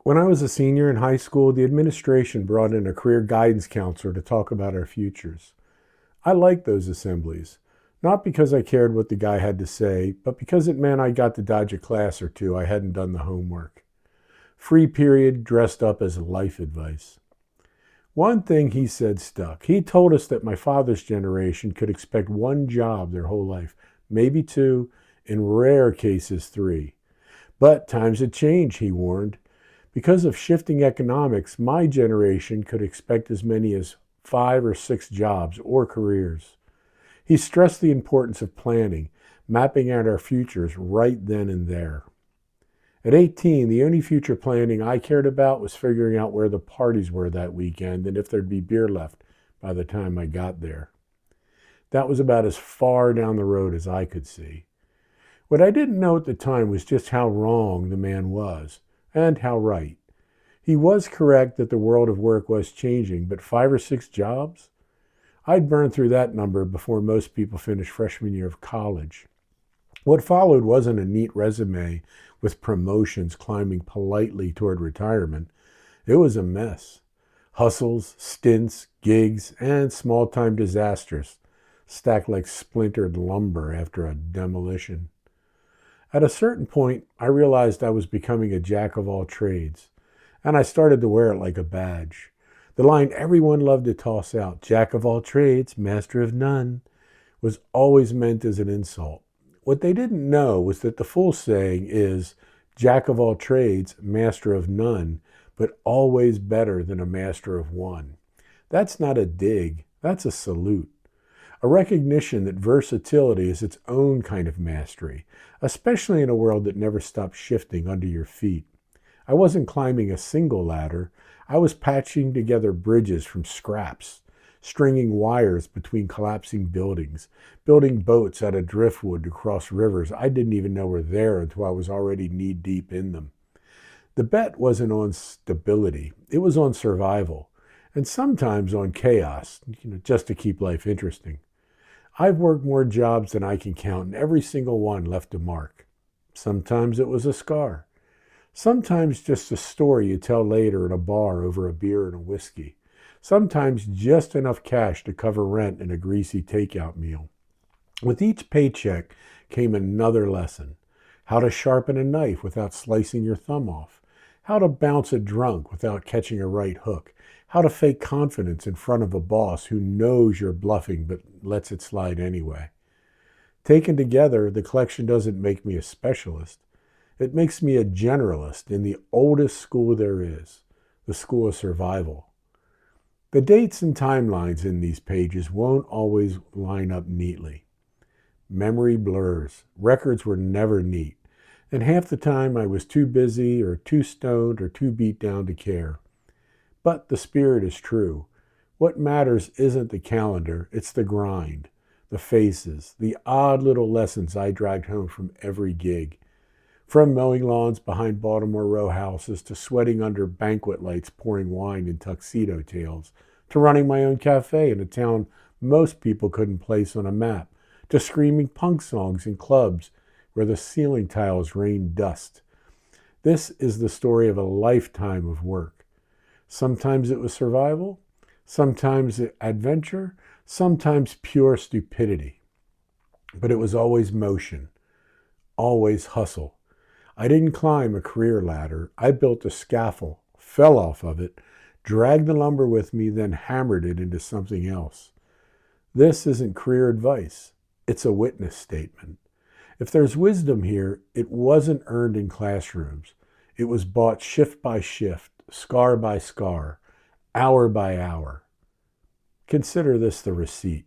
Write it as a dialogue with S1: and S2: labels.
S1: When I was a senior in high school, the administration brought in a career guidance counselor to talk about our futures. I liked those assemblies, not because I cared what the guy had to say, but because it meant I got to dodge a class or two I hadn't done the homework. Free period dressed up as life advice. One thing he said stuck. He told us that my father's generation could expect one job their whole life, maybe two, in rare cases three. But times had changed, he warned. Because of shifting economics, my generation could expect as many as 5 or 6 jobs or careers. He stressed the importance of planning, mapping out our futures right then and there. At 18, the only future planning I cared about was figuring out where the parties were that weekend and if there'd be beer left by the time I got there. That was about as far down the road as I could see. What I didn't know at the time was just how wrong the man was, and how right. He was correct that the world of work was changing, but 5 or 6 jobs? I'd burned through that number before most people finished freshman year of college. What followed wasn't a neat resume with promotions climbing politely toward retirement. It was a mess. Hustles, stints, gigs, and small time disasters stacked like splintered lumber after a demolition. At a certain point, I realized I was becoming a jack of all trades, and I started to wear it like a badge. The line everyone loved to toss out, jack of all trades, master of none, was always meant as an insult. What they didn't know was that the full saying is jack of all trades, master of none, but always better than a master of one. That's not a dig, that's a salute. A recognition that versatility is its own kind of mastery, especially in a world that never stops shifting under your feet. I wasn't climbing a single ladder. I was patching together bridges from scraps, stringing wires between collapsing buildings, building boats out of driftwood to cross rivers I didn't even know were there until I was already knee-deep in them. The bet wasn't on stability. It was on survival, and sometimes on chaos, just to keep life interesting. I've worked more jobs than I can count, and every single one left a mark. Sometimes it was a scar. Sometimes just a story you tell later in a bar over a beer and a whiskey. Sometimes just enough cash to cover rent and a greasy takeout meal. With each paycheck came another lesson. How to sharpen a knife without slicing your thumb off. How to bounce a drunk without catching a right hook. How to fake confidence in front of a boss who knows you're bluffing but lets it slide anyway. Taken together, the collection doesn't make me a specialist. It makes me a generalist in the oldest school there is, the school of survival. The dates and timelines in these pages won't always line up neatly. Memory blurs. Records were never neat. And half the time I was too busy or too stoned or too beat down to care. But the spirit is true. What matters isn't the calendar, it's the grind, the faces, the odd little lessons I dragged home from every gig. From mowing lawns behind Baltimore row houses to sweating under banquet lights pouring wine in tuxedo tails, to running my own cafe in a town most people couldn't place on a map, to screaming punk songs in clubs where the ceiling tiles rained dust. This is the story of a lifetime of work. Sometimes it was survival, sometimes adventure, sometimes pure stupidity. But it was always motion, always hustle. I didn't climb a career ladder. I built a scaffold, fell off of it, dragged the lumber with me, then hammered it into something else. This isn't career advice. It's a witness statement. If there's wisdom here, it wasn't earned in classrooms. It was bought shift by shift, scar by scar, hour by hour. Consider this the receipt.